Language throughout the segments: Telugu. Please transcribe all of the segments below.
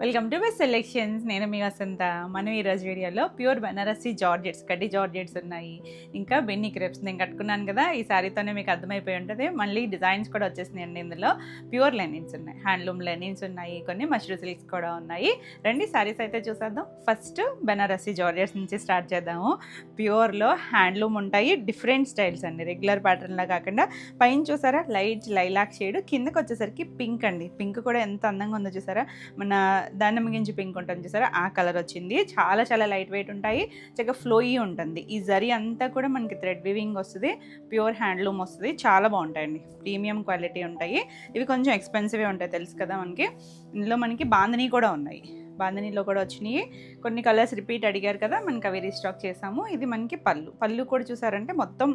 Welcome to my selections. నేను మీ వసంత. మనం ఈరోజు వీడియోలో ప్యూర్ బనారసి జార్జెట్స్, కడ్డీ జార్జెట్స్ ఉన్నాయి, ఇంకా బెన్నీ క్రేప్స్. నేను కట్టుకున్నాను కదా, ఈ శారీతోనే మీకు అర్థమైపోయి ఉంటుంది. మళ్ళీ డిజైన్స్ కూడా వచ్చేసినాయండి. ఇందులో ప్యూర్ లెనిన్స్ ఉన్నాయి, హ్యాండ్లూమ్ లెనిన్స్ ఉన్నాయి, కొన్ని మష్రూ సిల్క్స్ కూడా ఉన్నాయి. రండి శారీస్ అయితే చూసేద్దాం. ఫస్ట్ బనారసి జార్జెట్స్ నుంచి స్టార్ట్ చేద్దాము. ప్యూర్లో హ్యాండ్లూమ్ ఉంటాయి, డిఫరెంట్ స్టైల్స్ అండి, రెగ్యులర్ ప్యాటర్న్లా కాకుండా. పైన చూసారా లైట్ లైలాక్ షేడ్, కిందకి వచ్చేసరికి పింక్ అండి. పింక్ కూడా ఎంత అందంగా ఉందో చూసారా, మన దాన్ని మిగించి పింక్ ఉంటుంది చూసారా, ఆ కలర్ వచ్చింది. చాలా చాలా లైట్ వెయిట్ ఉంటాయి, చక్కగా ఫ్లోయీ ఉంటుంది. ఈ జరీ అంతా కూడా మనకి థ్రెడ్ వీవింగ్ వస్తుంది, ప్యూర్ హ్యాండ్లూమ్ వస్తుంది. చాలా బాగుంటాయండి, ప్రీమియం క్వాలిటీ ఉంటాయి. ఇవి కొంచెం ఎక్స్పెన్సివే ఉంటాయి తెలుసు కదా మనకి. ఇందులో మనకి బాందినీ కూడా ఉన్నాయి, బాందినీలో కూడా వచ్చినాయి. కొన్ని కలర్స్ రిపీట్ అడిగారు కదా, మనకి అవి రీస్టాక్ చేసాము. ఇది మనకి పళ్ళు కూడా చూసారంటే మొత్తం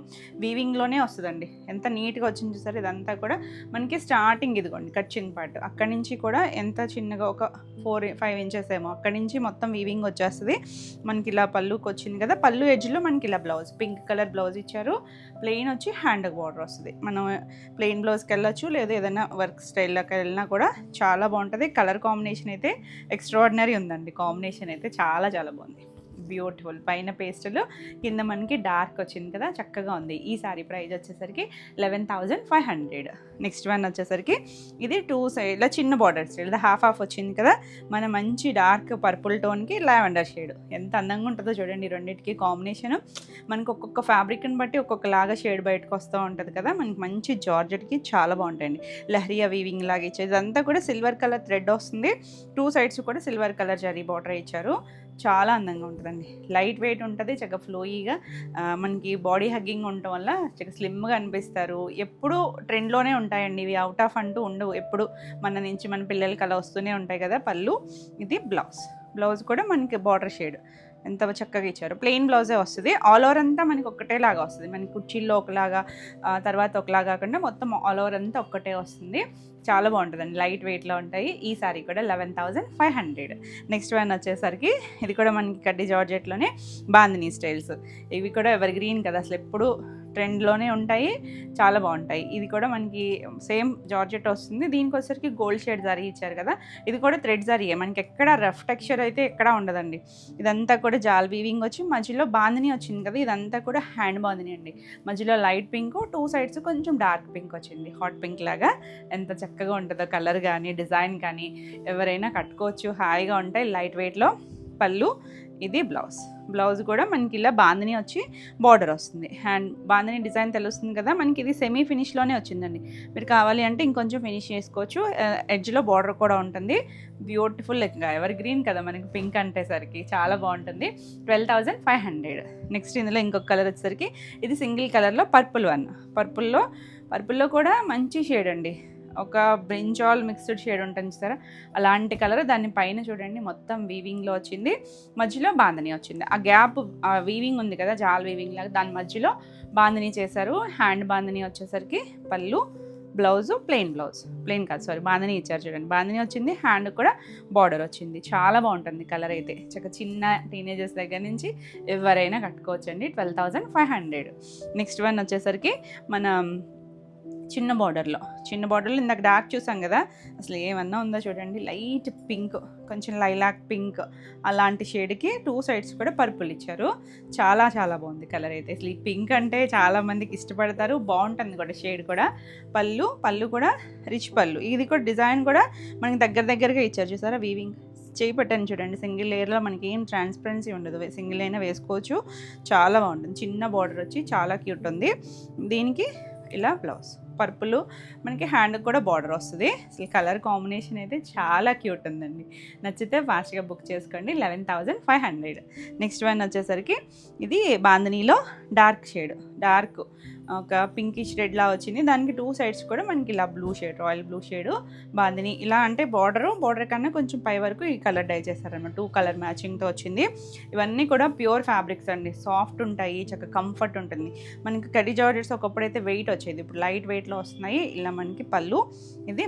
వీవింగ్లోనే వస్తుందండి. ఎంత నీట్గా వచ్చింది చూసారు. ఇదంతా కూడా మనకి స్టార్టింగ్ ఇదిగోండి కట్ పార్ట్, అక్కడి నుంచి కూడా ఎంత చిన్నగా ఒక 4-5 ఇంచెస్ ఏమో, అక్కడి నుంచి మొత్తం వీవింగ్ వచ్చేస్తుంది. మనకి ఇలా పళ్ళుకి వచ్చింది కదా, పళ్ళు ఎడ్జ్లో మనకి ఇలా బ్లౌజ్, పింక్ కలర్ బ్లౌజ్ ఇచ్చారు. ప్లెయిన్ వచ్చి హ్యాండ్ బార్డర్ వస్తుంది. మనం ప్లెయిన్ బ్లౌజ్కి వెళ్ళొచ్చు, లేదా ఏదైనా వర్క్ స్టైల్లోకి వెళ్ళినా కూడా చాలా బాగుంటుంది. కలర్ కాంబినేషన్ అయితే ఎక్స్ట్రాడినరీ ఉందండి. కాంబినేషన్ అయితే చాలా చాలా బాగుంది, బ్యూటిఫుల్. పైన పేస్టల్, కింద మనకి డార్క్ వచ్చింది కదా, చక్కగా ఉంది. ఈ సారీ ప్రైస్ వచ్చేసరికి 11,500. నెక్స్ట్ వన్ వచ్చేసరికి ఇది 2 సైడ్లో చిన్న బార్డర్ స్టైల్, హాఫ్ వచ్చింది కదా, మన మంచి డార్క్ పర్పుల్ టోన్కి లావెండర్ షేడ్. ఎంత అందంగా ఉంటుందో చూడండి రెండింటికి కాంబినేషన్. మనకు ఒక్కొక్క ఫ్యాబ్రిక్ని బట్టి ఒక్కొక్కలాగా షేడ్ బయటకు వస్తూ ఉంటుంది కదా. మనకి మంచి జార్జెట్కి చాలా బాగుంటాయండి. లహరియా వీవింగ్ లాగా ఇచ్చేది, ఇదంతా కూడా సిల్వర్ కలర్ థ్రెడ్ వస్తుంది. 2 సైడ్స్ కూడా సిల్వర్ కలర్ జరీ బార్డర్ ఇచ్చారు. చాలా అందంగా ఉంటుందండి, లైట్ వెయిట్ ఉంటుంది, చక్కగా ఫ్లోయీగా. మనకి బాడీ హగ్గింగ్ ఉండటం వల్ల చక్కగా స్లిమ్గా అనిపిస్తారు. ఎప్పుడు ట్రెండ్లోనే ఉంటాయండి ఇవి, అవుట్ ఆఫ్ అంటూ ఉండవు. ఎప్పుడు మన నుంచి మన పిల్లలకి అలా వస్తూనే ఉంటాయి కదా. పళ్ళు, ఇది బ్లౌజ్ కూడా మనకి బార్డర్ షేడ్ ఎంత చక్కగా ఇచ్చారు. ప్లెయిన్ బ్లౌజే వస్తుంది. ఆల్ ఓవర్ అంతా మనకి ఒక్కటేలాగా వస్తుంది. మనకి కుర్చీల్లో ఒకలాగా, తర్వాత ఒకలాగా కాకుండా మొత్తం ఆల్ ఓవర్ అంతా ఒక్కటే వస్తుంది. చాలా బాగుంటుందండి, లైట్ వెయిట్లో ఉంటాయి. ఈ సారీ కూడా 11,500. నెక్స్ట్ వన్ వచ్చేసరికి ఇది కూడా మనకి కడ్డీ జార్జెట్లోనే బాందినీ స్టైల్స్. ఇవి కూడా ఎవర్ గ్రీన్ కదా, అసలు ఎప్పుడు ట్రెండ్లోనే ఉంటాయి, చాలా బాగుంటాయి. ఇది కూడా మనకి సేమ్ జార్జెట్ వస్తుంది. దీనికి వచ్చేసరికి గోల్డ్ షేడ్ జరీ ఇచ్చారు కదా, ఇది కూడా థ్రెడ్ జరీయే. మనకి ఎక్కడ రఫ్ టెక్స్చర్ అయితే ఎక్కడా ఉండదండి. ఇదంతా కూడా జాల్ వీవింగ్ వచ్చి మధ్యలో బాందినీ వచ్చింది కదా, ఇదంతా కూడా హ్యాండ్ బాందినీ అండి. మధ్యలో లైట్ పింక్, 2 సైడ్స్ కొంచెం డార్క్ పింక్ వచ్చింది, హాట్ పింక్ లాగా. ఎంత చక్కగా ఉంటుందో కలర్ కానీ డిజైన్ కానీ, ఎవరైనా కట్టుకోవచ్చు, హాయిగా ఉంటాయి, లైట్ వెయిట్లో. పళ్ళు, ఇది బ్లౌజ్ కూడా మనకి ఇలా బాందినీ వచ్చి బార్డర్ వస్తుంది. హ్యాండ్ బాందినీ డిజైన్ తెలుస్తుంది కదా మనకి. ఇది సెమీ ఫినిష్లోనే వచ్చిందండి, మీరు కావాలి అంటే ఇంకొంచెం ఫినిష్ చేసుకోవచ్చు. ఎడ్జ్లో బార్డర్ కూడా ఉంటుంది. బ్యూటిఫుల్, ఇంకా ఎవర్ గ్రీన్ కదా మనకి పింక్ అంటేసరికి చాలా బాగుంటుంది. 12,500. నెక్స్ట్ ఇందులో ఇంకొక కలర్ వచ్చేసరికి ఇది సింగిల్ కలర్లో పర్పుల్లో కూడా మంచి షేడ్ అండి, ఒక బ్రింజాల్ మిక్స్డ్ షేడ్ ఉంటుంది చూసారా, అలాంటి కలర్. దాని పైన చూడండి మొత్తం వీవింగ్లో వచ్చింది, మధ్యలో బాందినీ వచ్చింది. ఆ గ్యాప్, ఆ వీవింగ్ ఉంది కదా జాల్ వీవింగ్ లాగా, దాని మధ్యలో బాందినీ చేశారు. హ్యాండ్ బాందినీ వచ్చేసరికి పళ్ళు, బ్లౌజ్ ప్లెయిన్ కాదు సారీ, బాందినీ ఇచ్చారు చూడండి. బాందినీ వచ్చింది, హ్యాండ్ కూడా బార్డర్ వచ్చింది. చాలా బాగుంటుంది కలర్ అయితే. చక్కగా చిన్న టీనేజర్స్ దగ్గర నుంచి ఎవరైనా కట్టుకోవచ్చండి. 12,500. నెక్స్ట్ వన్ వచ్చేసరికి మన చిన్న బార్డర్లో ఇందాక డార్క్ చూసాం కదా, అసలు ఏమన్నా ఉందో చూడండి. లైట్ పింక్, కొంచెం లైలాక్ పింక్ అలాంటి షేడ్కి 2 సైడ్స్ కూడా పర్పుల్ ఇచ్చారు. చాలా చాలా బాగుంది కలర్ అయితే. అసలు ఈ పింక్ అంటే చాలామందికి ఇష్టపడతారు, బాగుంటుంది కూడా షేడ్ కూడా. పళ్ళు కూడా రిచ్ పళ్ళు. ఇది కూడా డిజైన్ కూడా మనకి దగ్గరగా ఇచ్చారు చూసారా, వీవింగ్ చేయి పెట్టండి చూడండి. సింగిల్ లేయర్లో మనకి ఏం ట్రాన్స్పరెన్సీ ఉండదు, సింగిల్ అయినా వేసుకోవచ్చు. చాలా బాగుంటుంది, చిన్న బార్డర్ వచ్చి చాలా క్యూట్ ఉంది. దీనికి ఇలా బ్లౌజ్, పర్పుల్ మనకి హ్యాండ్కి కూడా బార్డర్ వస్తుంది. అసలు కలర్ కాంబినేషన్ అయితే చాలా క్యూట్ ఉందండి. నచ్చితే ఫాస్ట్గా బుక్ చేసుకోండి. 11,500. నెక్స్ట్ వన్ వచ్చేసరికి ఇది బాందినీలో డార్క్ షేడ్, ఒక పింకిష్ రెడ్లా వచ్చింది. దానికి 2 సైడ్స్ కూడా మనకి ఇలా blue shade, royal blue shade bandhani. ఇలా అంటే బార్డర్ కన్నా కొంచెం పై వరకు ఈ కలర్ డై చేశారన్నమాట. 2 కలర్ మ్యాచింగ్తో వచ్చింది. ఇవన్నీ కూడా ప్యూర్ ఫ్యాబ్రిక్స్ అండి, సాఫ్ట్ ఉంటాయి, చక్కగా కంఫర్ట్ ఉంటుంది. మనకి కడ్డీ జార్జెట్స్ ఒకప్పుడైతే వెయిట్ వచ్చేది, ఇప్పుడు లైట్ వెయిట్లో వస్తున్నాయి. ఇలా మనకి పళ్ళు, ఇది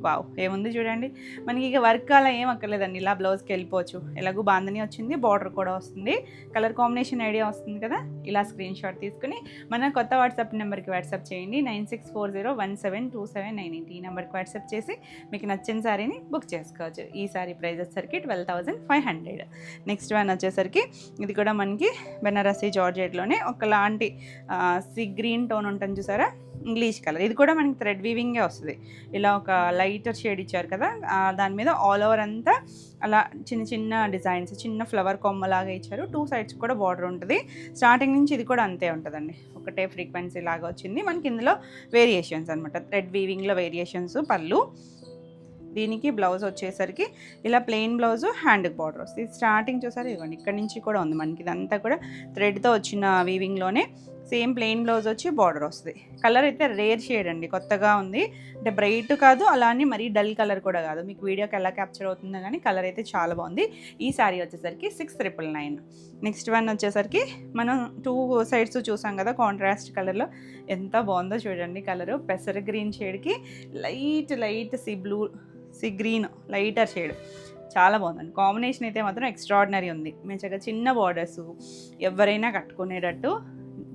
వావ్ ఏముంది చూడండి. మనకి ఇక వర్క్ అలా ఏం అక్కర్లేదండి, ఇలా బ్లౌజ్కి వెళ్ళిపోవచ్చు. ఎలాగూ బాందని వచ్చింది, బార్డర్ కూడా వస్తుంది, కలర్ కాంబినేషన్ ఐడియా వస్తుంది కదా. ఇలా స్క్రీన్ షాట్ తీసుకుని మన కొత్త వాట్సాప్ నెంబర్కి వాట్సాప్ చేయండి. 9640172798 ఈ నెంబర్కి వాట్సాప్ చేసి మీకు నచ్చిన శారీని బుక్ చేసుకోవచ్చు. ఈ శారీ ప్రైస్ వచ్చేసరికి 12,500. నెక్స్ట్ వన్ వచ్చేసరికి ఇది కూడా మనకి బెనారసీ జార్జెట్లోనే ఒకలాంటి సీ గ్రీన్ టోన్ ఉంటుంది చూసారా, ఇంగ్లీష్ కలర్. ఇది కూడా మనకి థ్రెడ్ వీవింగే వస్తుంది. ఇలా ఒక లైటర్ షేడ్ ఇచ్చారు కదా, దాని మీద ఆల్ ఓవర్ అంతా అలా చిన్న చిన్న డిజైన్స్, చిన్న ఫ్లవర్ కొమ్మలాగా ఇచ్చారు. 2 సైడ్స్ కూడా బార్డర్ ఉంటుంది. స్టార్టింగ్ నుంచి ఇది కూడా అంతే ఉంటుందండి, ఒకటే ఫ్రీక్వెన్సీ లాగా వచ్చింది. మనకి ఇందులో వేరియేషన్స్ అనమాట, థ్రెడ్ వీవింగ్లో వేరియేషన్స్. పళ్ళు, దీనికి బ్లౌజ్ వచ్చేసరికి ఇలా ప్లెయిన్ బ్లౌజ్, హ్యాండ్కి బార్డర్ వస్తుంది. స్టార్టింగ్ చూసారు ఇవ్వండి, ఇక్కడ నుంచి కూడా ఉంది మనకి. ఇదంతా కూడా థ్రెడ్తో వచ్చిన వీవింగ్లోనే సేమ్ ప్లెయిన్ బ్లౌజ్ వచ్చి బార్డర్ వస్తుంది. కలర్ అయితే రేర్ షేడ్ అండి, కొత్తగా ఉంది. అంటే బ్రైట్ కాదు, అలానే మరీ డల్ కలర్ కూడా కాదు. మీకు వీడియోకి ఎలా క్యాప్చర్ అవుతుందో కానీ కలర్ అయితే చాలా బాగుంది. ఈ శారీ వచ్చేసరికి 6,999. నెక్స్ట్ వన్ వచ్చేసరికి మనం 2 సైడ్స్ చూసాం కదా కాంట్రాస్ట్ కలర్లో, ఎంత బాగుందో చూడండి. కలరు పెసర గ్రీన్ షేడ్కి light sea green lighter shade, చాలా బాగుందండి. కాంబినేషన్ అయితే మాత్రం ఎక్స్ట్రాడినరీ ఉంది. మంచిగా చిన్న బార్డర్స్, ఎవరైనా కట్టుకునేటట్టు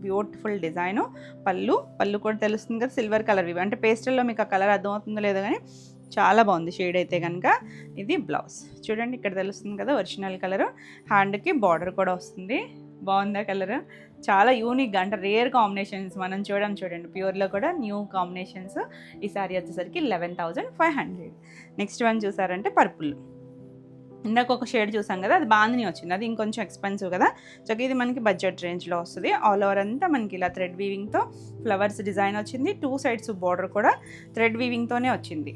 బ్యూటిఫుల్ డిజైను. పళ్ళు కూడా తెలుస్తుంది కదా, సిల్వర్ కలర్ ఇవి. అంటే పేస్టల్లో మీకు ఆ కలర్ అర్థమవుతుందో లేదో కానీ చాలా బాగుంది షేడ్ అయితే కనుక. ఇది బ్లౌజ్ చూడండి, ఇక్కడ తెలుస్తుంది కదా ఒరిజినల్ కలరు. హ్యాండ్కి బార్డర్ కూడా వస్తుంది. బాగుందా కలర్? చాలా యూనిక్గా, అంటే రేర్ కాంబినేషన్స్ మనం చూడండి. ప్యూర్లో కూడా న్యూ కాంబినేషన్స్. ఈ సారీ వచ్చేసరికి 11,500. నెక్స్ట్ వన్ చూసారంటే పర్పుల్. ఇందాక ఒక షేడ్ చూసాం కదా, అది బాందిని వచ్చింది, అది ఇంకొంచెం ఎక్స్పెన్సివ్ కదా. సో ఇది మనకి బడ్జెట్ రేంజ్లో వస్తుంది. ఆల్ ఓవర్ అంతా మనకి ఇలా థ్రెడ్ వీవింగ్తో ఫ్లవర్స్ డిజైన్ వచ్చింది. 2 సైడ్స్ బార్డర్ కూడా థ్రెడ్ వీవింగ్తోనే వచ్చింది.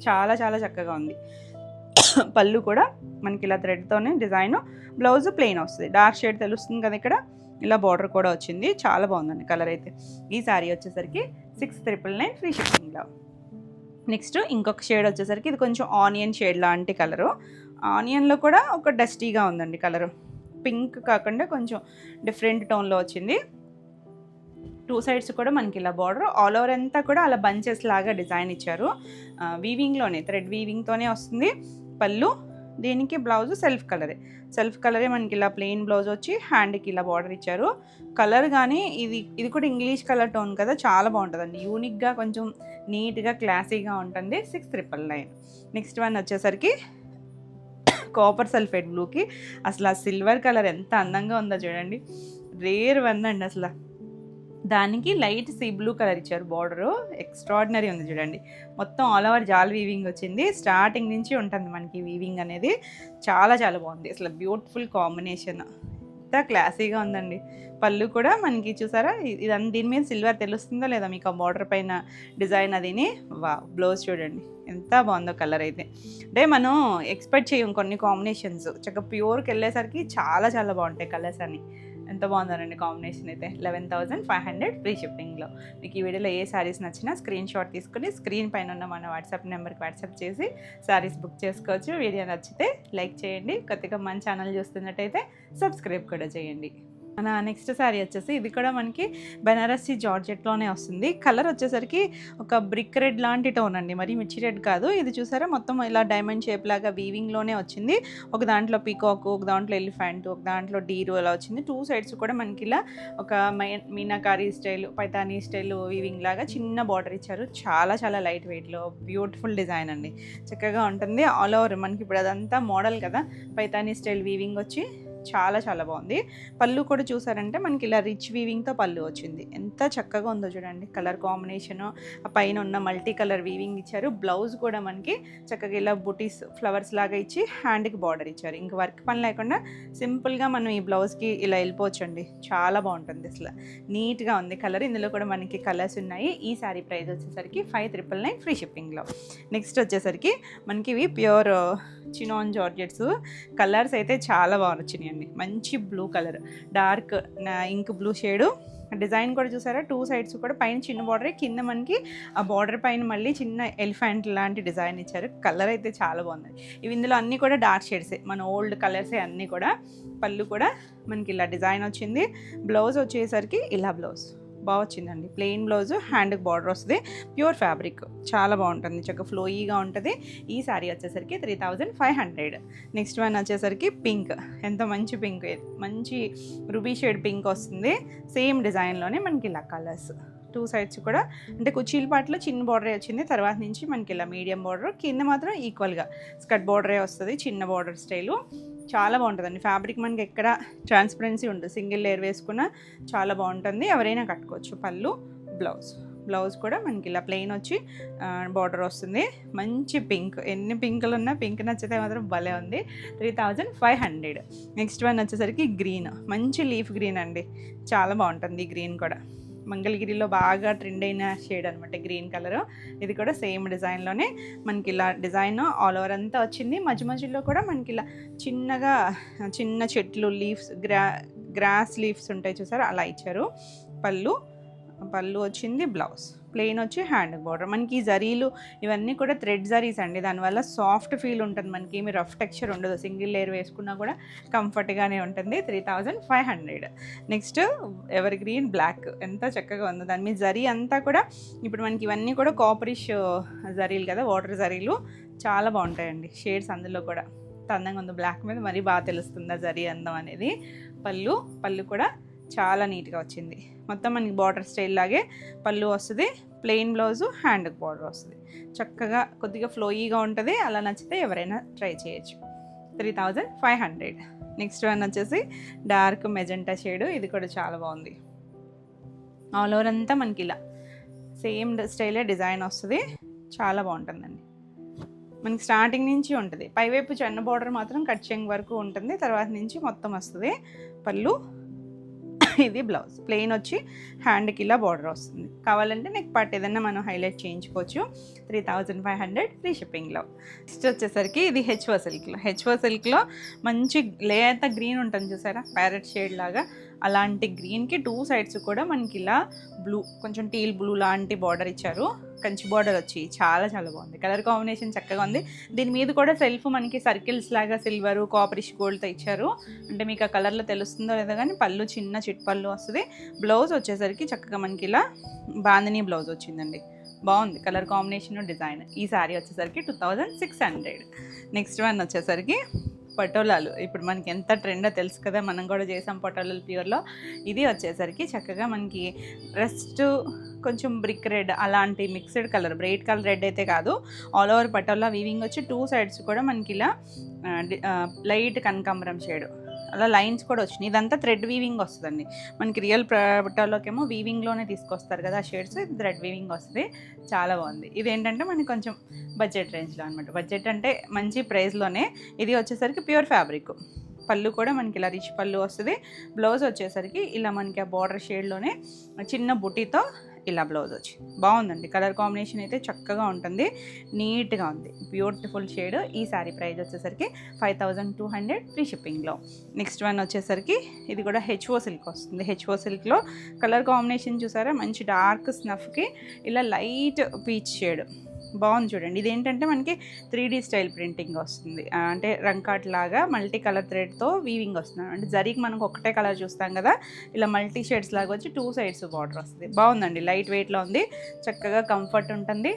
చాలా చాలా చక్కగా ఉంది. పళ్ళు కూడా మనకి ఇలా థ్రెడ్తోనే డిజైన్. బ్లౌజ్ ప్లెయిన్ వస్తుంది, డార్క్ షేడ్ తెలుస్తుంది కదా ఇక్కడ. ఇలా బార్డర్ కూడా వచ్చింది, చాలా బాగుందండి కలర్ అయితే. ఈ శారీ వచ్చేసరికి 6,999 ఫ్రీ షిప్పింగ్లో. నెక్స్ట్ ఇంకొక షేడ్ వచ్చేసరికి ఇది కొంచెం ఆనియన్ షేడ్ లాంటి కలరు. ఆనియన్లో కూడా ఒక డస్టీగా ఉందండి కలరు, పింక్ కాకుండా కొంచెం డిఫరెంట్ టోన్లో వచ్చింది. 2 సైడ్స్ కూడా మనకి ఇలా బార్డర్, ఆల్ ఓవర్ అంతా కూడా అలా బంచెస్ లాగా డిజైన్ ఇచ్చారు. వీవింగ్లోనే థ్రెడ్ వీవింగ్తోనే వస్తుంది. పళ్ళు, దీనికి బ్లౌజ్ సెల్ఫ్ కలరే మనకి ఇలా ప్లెయిన్ బ్లౌజ్ వచ్చి హ్యాండ్కి ఇలా బార్డర్ ఇచ్చారు. కలర్ కానీ ఇది కూడా ఇంగ్లీష్ కలర్ టోన్ కదా, చాలా బాగుంటుందండి. యూనిక్గా కొంచెం నీట్గా క్లాసీగా ఉంటుంది. 6,999. నెక్స్ట్ వన్ వచ్చేసరికి కాపర్ సల్ఫేట్ బ్లూకి అసలు ఆ సిల్వర్ కలర్ ఎంత అందంగా ఉందో చూడండి. రేర్ వన్ అండి అసలు. దానికి లైట్ సీ బ్లూ కలర్ ఇచ్చారు బార్డరు, ఎక్స్ట్రాడినరీ ఉంది చూడండి. మొత్తం ఆల్ ఓవర్ జాల్ వీవింగ్ వచ్చింది. స్టార్టింగ్ నుంచి ఉంటుంది మనకి వీవింగ్ అనేది. చాలా చాలా బాగుంది అసలు, బ్యూటిఫుల్ కాంబినేషన్, ఎంత క్లాసీగా ఉందండి. పళ్ళు కూడా మనకి చూసారా, ఇదంతా దీని మీద సిల్వర్ తెలుస్తుందో లేదా మీకు ఆ బార్డర్ పైన డిజైన్ అదిని. బ్లౌజ్ చూడండి ఎంత బాగుందో కలర్ అయితే. అంటే మనం ఎక్స్పెక్ట్ చేయం కొన్ని కాంబినేషన్స్, చక్కగా ప్యూర్కి వెళ్ళేసరికి చాలా చాలా బాగుంటాయి కలర్స్ అని. ఎంత బాగుందనండి కాంబినేషన్ అయితే. 11,500 ఫ్రీ షిప్పింగ్లో. మీకు ఈ వీడియోలో ఏ శారీస్ నచ్చినా స్క్రీన్ షాట్ తీసుకుని స్క్రీన్ పైన ఉన్న మన వాట్సాప్ నెంబర్కి వాట్సాప్ చేసి శారీస్ బుక్ చేసుకోవచ్చు. వీడియో నచ్చితే లైక్ చేయండి, కొత్తగా మన ఛానల్ చూస్తున్నట్టయితే సబ్స్క్రైబ్ కూడా చేయండి. మన నెక్స్ట్ శారీ వచ్చేసి ఇది కూడా మనకి బెనారసీ జార్జెట్లోనే వస్తుంది. కలర్ వచ్చేసరికి ఒక బ్రిక్ రెడ్ లాంటి టోన్ అండి, మరి మిర్చి రెడ్ కాదు. ఇది చూసారా మొత్తం ఇలా డైమండ్ షేప్ లాగా వీవింగ్లోనే వచ్చింది. ఒక దాంట్లో పీకాక్, ఒక దాంట్లో ఎలిఫెంట్, ఒక దాంట్లో డీరు అలా వచ్చింది. 2 సైడ్స్ కూడా మనకి ఇలా ఒక meenakari style, Paithani style weaving లాగా చిన్న బార్డర్ ఇచ్చారు. చాలా చాలా లైట్ వెయిట్లో బ్యూటిఫుల్ డిజైన్ అండి, చక్కగా ఉంటుంది. ఆల్ ఓవర్ మనకి ఇప్పుడు అదంతా మోడల్ కదా, పైతానీ స్టైల్ వీవింగ్ వచ్చి చాలా చాలా బాగుంది. పళ్ళు కూడా చూసారంటే మనకి ఇలా రిచ్ వీవింగ్తో పళ్ళు వచ్చింది. ఎంత చక్కగా ఉందో చూడండి కలర్ కాంబినేషను. ఆ పైన ఉన్న మల్టీ కలర్ వీవింగ్ ఇచ్చారు. బ్లౌజ్ కూడా మనకి చక్కగా ఇలా బుటీస్ ఫ్లవర్స్ లాగా ఇచ్చి హ్యాండ్కి బార్డర్ ఇచ్చారు. ఇంక వర్క్ పని లేకుండా సింపుల్గా మనం ఈ బ్లౌజ్కి ఇలా వెళ్ళిపోవచ్చండి. చాలా బాగుంటుంది అసలు, నీట్గా ఉంది కలర్. ఇందులో కూడా మనకి కలర్స్ ఉన్నాయి. ఈ శారీ ప్రైస్ వచ్చేసరికి 5,999 ఫ్రీ షిప్పింగ్లో. నెక్స్ట్ వచ్చేసరికి మనకి ఇవి ప్యూర్ చినాన్ జార్జెట్స్. కలర్స్ అయితే చాలా బాగా వచ్చినాయండి. మంచి blue colour, dark ink blue shade. Design కూడా చూసారా, 2 సైడ్స్ కూడా పైన చిన్న బార్డర్, కింద మనకి ఆ బార్డర్ పైన మళ్ళీ చిన్న ఎలిఫెంట్ లాంటి డిజైన్ ఇచ్చారు. కలర్ అయితే చాలా బాగుంది. ఇవి ఇందులో అన్నీ కూడా డార్క్ షేడ్సే, మన ఓల్డ్ కలర్సే అన్నీ కూడా. పళ్ళు కూడా మనకి ఇలా డిజైన్ వచ్చింది. బ్లౌజ్ వచ్చేసరికి ఇలా బ్లౌజ్ బాగా వచ్చిందండి. ప్లెయిన్ బ్లౌజ్, హ్యాండ్కి బార్డర్ వస్తుంది, ప్యూర్ ఫ్యాబ్రిక్, చాలా బాగుంటుంది, చక్కగా ఫ్లోయీగా ఉంటుంది. ఈ శారీ వచ్చేసరికి 3500. నెక్స్ట్ వన్ వచ్చేసరికి పింక్, ఎంత మంచి పింక్, మంచి రూబీ షేడ్ పింక్ వస్తుంది. సేమ్ డిజైన్లోనే మనకి ఇలా కలర్స్ 2 సైడ్స్ కూడా, అంటే కుచీల పాటలో చిన్న బార్డరే వచ్చింది, తర్వాత నుంచి మనకి ఇలా మీడియం బార్డర్, కింద మాత్రం ఈక్వల్గా స్కర్ట్ బార్డరే వస్తుంది, చిన్న బార్డర్ స్టైలు. చాలా బాగుంటుందండి. ఫ్యాబ్రిక్ మనకి ఎక్కడ ట్రాన్స్పరెన్సీ ఉంటుంది, సింగిల్ లేయర్ వేసుకున్న చాలా బాగుంటుంది, ఎవరైనా కట్టుకోవచ్చు. పళ్ళు, బ్లౌజ్ కూడా మనకి ఇలా ప్లెయిన్ వచ్చి బార్డర్ వస్తుంది. మంచి పింక్, ఎన్ని పింకులు ఉన్నా పింక్ నచ్చితే మాత్రం భలే ఉంది. 3500. నెక్స్ట్ వన్ వచ్చేసరికి గ్రీన్, మంచి లీఫ్ గ్రీన్ అండి, చాలా బాగుంటుంది. ఈ గ్రీన్ కూడా మంగళగిరిలో బాగా ట్రెండ్ అయిన షేడ్ అనమాట, గ్రీన్ కలర్. ఇది కూడా సేమ్ డిజైన్లోనే మనకి ఇలా డిజైన్ ఆల్ ఓవర్ అంతా వచ్చింది. మధ్య మధ్యలో కూడా మనకి ఇలా చిన్నగా చిన్న చెట్లు లీవ్స్, గ్రాస్ లీవ్స్ ఉంటాయి చూసారు, అలా ఇచ్చారు. పళ్ళు వచ్చింది, బ్లౌజ్ ప్లెయిన్ వచ్చి హ్యాండ్ బార్డర్. మనకి ఈ జరీలు ఇవన్నీ కూడా థ్రెడ్ జరీస్ అండి, దానివల్ల సాఫ్ట్ ఫీల్ ఉంటుంది, మనకి ఏమి రఫ్ టెక్స్చర్ ఉండదు. సింగిల్ లేయర్ వేసుకున్నా కూడా కంఫర్ట్గానే ఉంటుంది. 3500. నెక్స్ట్ ఎవర్ గ్రీన్ బ్లాక్, ఎంత చక్కగా ఉందో. దాని మీద జరీ అంతా కూడా ఇప్పుడు మనకి ఇవన్నీ కూడా కాపరిష్ జరీలు కదా, వాటర్ జరీలు, చాలా బాగుంటాయండి షేడ్స్. అందులో కూడా అందంగా ఉంది, బ్లాక్ మీద మరీ బాగా తెలుస్తుంది ఆ జరీ అందం అనేది. పళ్ళు కూడా చాలా నీట్గా వచ్చింది. మొత్తం మనకి బార్డర్ స్టైల్ లాగే పళ్ళు వస్తుంది, ప్లెయిన్ బ్లౌజు, హ్యాండ్కి బార్డర్ వస్తుంది, చక్కగా కొద్దిగా ఫ్లోయీగా ఉంటుంది. అలా నచ్చితే ఎవరైనా ట్రై చేయొచ్చు. 3500. నెక్స్ట్ వన్ వచ్చేసి డార్క్ మెజెంటా షేడు, ఇది కూడా చాలా బాగుంది. ఆల్ ఓవర్ అంతా మనకి ఇలా సేమ్ స్టైలే డిజైన్ వస్తుంది, చాలా బాగుంటుందండి. మనకి స్టార్టింగ్ నుంచి ఉంటుంది, పైవైపు చిన్న బార్డర్ మాత్రం కట్ చెంగ్ వరకు ఉంటుంది, తర్వాత నుంచి మొత్తం వస్తుంది. పళ్ళు, ఇది బ్లౌజ్ ప్లెయిన్ వచ్చి హ్యాండ్కి ఇలా బార్డర్ వస్తుంది. కావాలంటే నెక్ పార్ట్ ఏదైనా మనం హైలైట్ చేయించుకోవచ్చు. 3500 ఫ్రీ షిప్పింగ్లో. నెక్స్ట్ వచ్చేసరికి ఇది హెచ్ఓ సిల్క్లో మంచి లేత గ్రీన్ ఉంటుంది చూసారా, ప్యారెట్ షేడ్ లాగా, అలాంటి గ్రీన్కి 2 సైడ్స్ కూడా మనకి ఇలా బ్లూ, కొంచెం టీల్ బ్లూ లాంటి బార్డర్ ఇచ్చారు, కంచి బార్డర్ వచ్చి చాలా బాగుంది. కలర్ కాంబినేషన్ చక్కగా ఉంది. దీని మీద కూడా సెల్ఫ్ మనకి సర్కిల్స్ లాగా సిల్వరు, కాపరిష్ గోల్డ్తో ఇచ్చారు, అంటే మీకు ఆ కలర్లో తెలుస్తుందో లేదో కానీ. పళ్ళు చిన్న చిట్ పళ్ళు వస్తుంది. బ్లౌజ్ వచ్చేసరికి చక్కగా మనకి ఇలా బాందినీ బ్లౌజ్ వచ్చిందండి, బాగుంది కలర్ కాంబినేషన్, డిజైన్. ఈ శారీ వచ్చేసరికి 2600. నెక్స్ట్ వన్ వచ్చేసరికి పటోలాలు, ఇప్పుడు మనకి ఎంత ట్రెండో తెలుసు కదా, మనం కూడా చేసాం పటోలాలు ప్యూర్లో. ఇది వచ్చేసరికి చక్కగా మనకి రెస్ట్ కొంచెం బ్రిక్ రెడ్ అలాంటి mixed colour, bright colour red అయితే కాదు, ఆల్ ఓవర్ పటోలా వీవింగ్ వచ్చి 2 సైడ్స్ కూడా మనకి ఇలా లైట్ కనకాంబరం షేడు, అలా లైన్స్ కూడా వచ్చినాయి. ఇదంతా థ్రెడ్ వీవింగ్ వస్తుందండి. మనకి రియల్ పటోలాకేమో వీవింగ్లోనే తీసుకొస్తారు కదా ఆ షేడ్స్, ఇది థ్రెడ్ వీవింగ్ వస్తుంది, చాలా బాగుంది. ఇది ఏంటంటే మనకి కొంచెం బడ్జెట్ రేంజ్లో అనమాట, బడ్జెట్ అంటే మంచి ప్రైస్లోనే. ఇది వచ్చేసరికి ప్యూర్ ఫ్యాబ్రిక్. పళ్ళు కూడా మనకి ఇలా రిచ్ పళ్ళు వస్తుంది. బ్లౌజ్ వచ్చేసరికి ఇలా మనకి ఆ బార్డర్ షేడ్లోనే చిన్న బుటీతో ఇలా బ్లౌజ్ వచ్చి బాగుందండి. కలర్ కాంబినేషన్ అయితే చక్కగా ఉంటుంది, నీట్గా ఉంది, బ్యూటిఫుల్ షేడ్. ఈ శారీ ప్రైస్ వచ్చేసరికి 5200 ఫ్రీ షిప్పింగ్లో. నెక్స్ట్ వన్ వచ్చేసరికి ఇది కూడా హెచ్ఓ సిల్క్ వస్తుంది. హెచ్ఓ సిల్క్లో కలర్ కాంబినేషన్ చూసారా, మంచి డార్క్ స్నఫ్కి ఇలా లైట్ పీచ్ షేడ్ బాగుంది చూడండి. ఇదేంటంటే మనకి 3D స్టైల్ ప్రింటింగ్ వస్తుంది, అంటే రంకాట్ లాగా మల్టీ కలర్ థ్రెడ్తో వీవింగ్ వస్తుంది. అంటే జరీకి మనకు ఒకటే కలర్ చూస్తాం కదా, ఇలా మల్టీ షేడ్స్ లాగా వచ్చి 2 సైడ్స్ బార్డర్ వస్తుంది, బాగుందండి. లైట్ వెయిట్లో ఉంది, చక్కగా కంఫర్ట్ ఉంటుంది.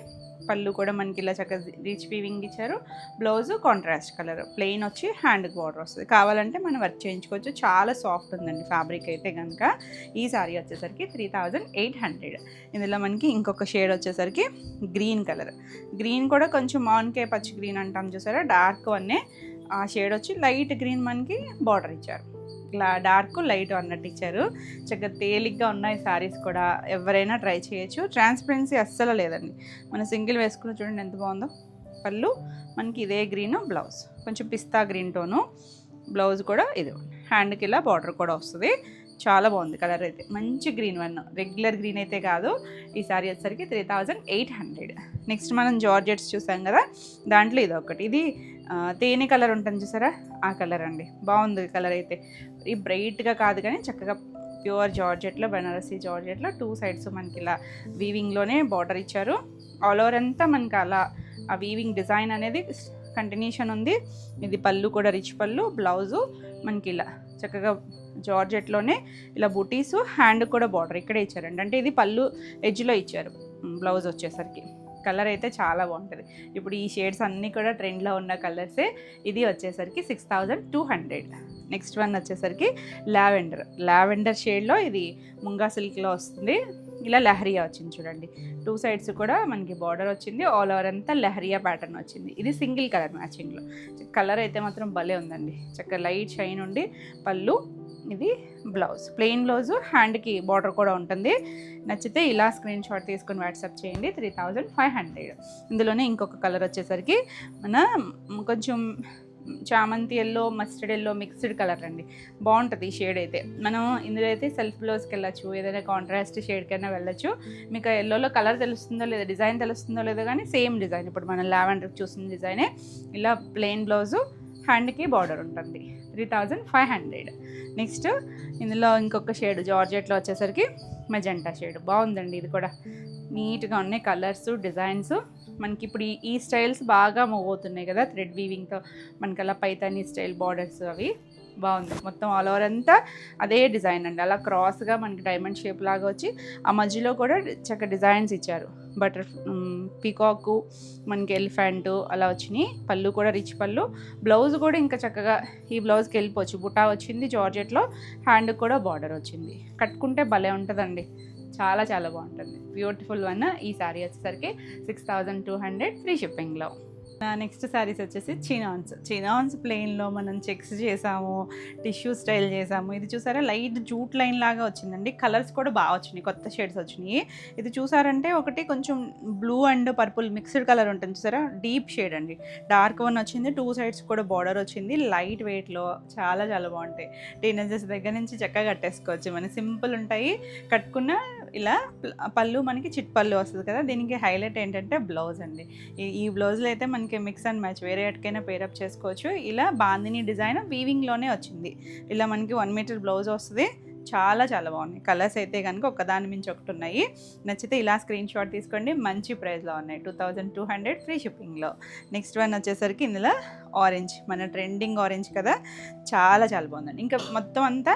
పళ్ళు కూడా మనకి ఇలా చక్కగా రిచ్ వీవింగ్ ఇచ్చారు. బ్లౌజ్ కాంట్రాస్ట్ కలర్, ప్లెయిన్ వచ్చి హ్యాండ్కి బార్డర్ వస్తుంది. కావాలంటే మనం వర్క్ చేయించుకోవచ్చు, చాలా సాఫ్ట్ ఉందండి ఫ్యాబ్రిక్ అయితే కనుక. ఈ సారీ వచ్చేసరికి 3800. ఇందులో మనకి ఇంకొక షేడ్ వచ్చేసరికి గ్రీన్ కలర్, గ్రీన్ కూడా కొంచెం మాన్కే పచ్చి గ్రీన్ అంటాం చూసారా, డార్క్ వన్నే ఆ షేడ్ వచ్చి లైట్ గ్రీన్ మనకి బార్డర్ ఇచ్చారు, ఇట్లా డార్క్ లైట్ అన్నట్టు ఇచ్చారు. చక్కగా తేలిగ్గా ఉన్నాయి శారీస్ కూడా, ఎవరైనా ట్రై చేయొచ్చు. ట్రాన్స్పరెన్సీ అస్సలు లేదండి, మన సింగిల్ వేసుకుని చూడండి ఎంత బాగుందో. పళ్ళు మనకి ఇదే గ్రీన్, బ్లౌజ్ కొంచెం పిస్తా గ్రీన్ టోను, బ్లౌజ్ కూడా ఇది హ్యాండ్కి ఇలా బార్డర్ కూడా వస్తుంది, చాలా బాగుంది కలర్ అయితే. మంచి గ్రీన్ వన్, రెగ్యులర్ గ్రీన్ అయితే కాదు. ఈ సారీ వచ్చేసరికి 3800. నెక్స్ట్ మనం జార్జెట్స్ చూసాం కదా, దాంట్లో ఇది ఒకటి, ఇది తేనె కలర్ ఉంటుంది చూసారా, ఆ కలర్ అండి, బాగుంది కలర్ అయితే. ఈ బ్రైట్గా కాదు కానీ చక్కగా ప్యూర్ జార్జెట్లో, బనారసి జార్జెట్లో 2 సైడ్స్ మనకి ఇలా వీవింగ్లోనే బార్డర్ ఇచ్చారు. ఆల్ ఓవర్ అంతా మనకి అలా ఆ వీవింగ్ డిజైన్ అనేది కంటిన్యూషన్ ఉంది. ఇది పళ్ళు కూడా రిచ్ పళ్ళు, బ్లౌజు మనకి ఇలా చక్కగా జార్జెట్లోనే ఇలా బుటీస్, హ్యాండ్ కూడా బార్డర్ ఇక్కడే ఇచ్చారండి. అంటే ఇది పళ్ళు ఎడ్జ్లో ఇచ్చారు. బ్లౌజ్ వచ్చేసరికి కలర్ అయితే చాలా బాగుంటుంది. ఇప్పుడు ఈ షేడ్స్ అన్నీ కూడా ట్రెండ్లో ఉన్న కలర్సే. ఇది వచ్చేసరికి 6200. నెక్స్ట్ వన్ వచ్చేసరికి లావెండర్ షేడ్లో ఇది ముంగా సిల్క్లో వస్తుంది. ఇలా లహరియా వచ్చింది చూడండి. 2 సైడ్స్ కూడా మనకి బార్డర్ వచ్చింది. ఆల్ ఓవర్ అంతా లహరియా ప్యాటర్న్ వచ్చింది. ఇది సింగిల్ కలర్ మ్యాచింగ్లో. కలర్ అయితే మాత్రం భలే ఉందండి. చక్కగా లైట్ షైన్ ఉండి పళ్ళు, ఇది బ్లౌజ్, ప్లెయిన్ బ్లౌజు, హ్యాండ్కి బార్డర్ కూడా ఉంటుంది. నచ్చితే ఇలా స్క్రీన్ షాట్ తీసుకొని వాట్సాప్ చేయండి. 3500. ఇందులోనే ఇంకొక కలర్ వచ్చేసరికి మన కొంచెం చామంతి yellow, mustard yellow mixed colour అండి. బాగుంటుంది ఈ షేడ్ అయితే. మనం ఇందులో అయితే సెల్ఫ్ బ్లౌజ్కి వెళ్ళచ్చు, ఏదైనా కాంట్రాస్ట్ షేడ్కైనా వెళ్ళచ్చు. మీకు ఎల్లోలో కలర్ తెలుస్తుందో లేదో, డిజైన్ తెలుస్తుందో లేదో, కానీ సేమ్ డిజైన్ ఇప్పుడు మనం లావెండర్ చూసిన డిజైనే. ఇలా ప్లెయిన్ బ్లౌజు, హ్యాండ్కి బార్డర్ ఉంటుంది. 3500. నెక్స్ట్ ఇందులో ఇంకొక షేడ్ జార్జెట్లో వచ్చేసరికి మెజెంటా షేడ్. బాగుందండి ఇది కూడా. నీట్గా ఉన్నాయి కలర్స్, డిజైన్స్. మనకి ఇప్పుడు ఈ స్టైల్స్ బాగా మూవ్ అవుతున్నాయి కదా, థ్రెడ్ వీవింగ్తో మనకి అలా పైతానీ స్టైల్ బార్డర్స్ అవి. బాగుంది. మొత్తం ఆల్ ఓవర్ అంతా అదే డిజైన్ అండి. అలా క్రాస్గా మనకి డైమండ్ షేప్ లాగా వచ్చి ఆ మధ్యలో కూడా చక్కగా డిజైన్స్ ఇచ్చారు. పీకాకు, మనకి ఎలిఫెంట్ అలా వచ్చినాయి. పళ్ళు కూడా రిచ్ పళ్ళు. బ్లౌజ్ కూడా ఇంకా చక్కగా ఈ బ్లౌజ్కి వెళ్ళిపోవచ్చు. బుటా వచ్చింది జార్జెట్లో, హ్యాండ్ కూడా బార్డర్ వచ్చింది. కట్టుకుంటే భలే ఉంటుందండి. చాలా చాలా బాగుంటుంది. Beautiful one. ఈ శారీ వచ్చేసరికి 6200 ఫ్రీ షిప్పింగ్లో. నెక్స్ట్ శారీస్ వచ్చేసి చినాన్స్ ప్లెయిన్లో మనం చెక్స్ చేసాము, టిష్యూ స్టైల్ చేసాము. ఇది చూసారా లైట్ జూట్ లైన్ లాగా వచ్చిందండి. కలర్స్ కూడా బాగా వచ్చినాయి, కొత్త షేడ్స్ వచ్చినాయి. ఇది చూసారంటే ఒకటి కొంచెం blue and purple mixed colour ఉంటుంది చూసారా, డీప్ షేడ్ అండి. డార్క్ వన్ వచ్చింది, 2 సైడ్స్ కూడా బార్డర్ వచ్చింది. లైట్ వెయిట్లో చాలా చాలా బాగుంటాయి. టీనేజర్స్ దగ్గర నుంచి చక్కగా కట్టేసుకోవచ్చు. మనకి సింపుల్ ఉంటాయి. కట్టుకున్న ఇలా పళ్ళు మనకి చిట్ పళ్ళు వస్తుంది కదా. దీనికి హైలైట్ ఏంటంటే బ్లౌజ్ అండి. ఈ బ్లౌజ్లో అయితే మనకి మిక్స్ అండ్ మ్యాచ్ వేరే ఎటుకైనా పేరప్ చేసుకోవచ్చు. ఇలా బాందిని డిజైన్ వీవింగ్లోనే వచ్చింది. ఇలా మనకి 1 మీటర్ బ్లౌజ్ వస్తుంది. చాలా చాలా బాగున్నాయి. కలర్స్ అయితే కనుక ఒకదాని మించి ఒకటి ఉన్నాయి. నచ్చితే ఇలా స్క్రీన్ షాట్ తీసుకోండి. మంచి ప్రైస్లో ఉన్నాయి. 2200 ఫ్రీ షిప్పింగ్లో. నెక్స్ట్ వన్ వచ్చేసరికి ఇందులో ఆరెంజ్, మన ట్రెండింగ్ ఆరెంజ్ కదా, చాలా చాలా బాగుందండి. ఇంకా మొత్తం అంతా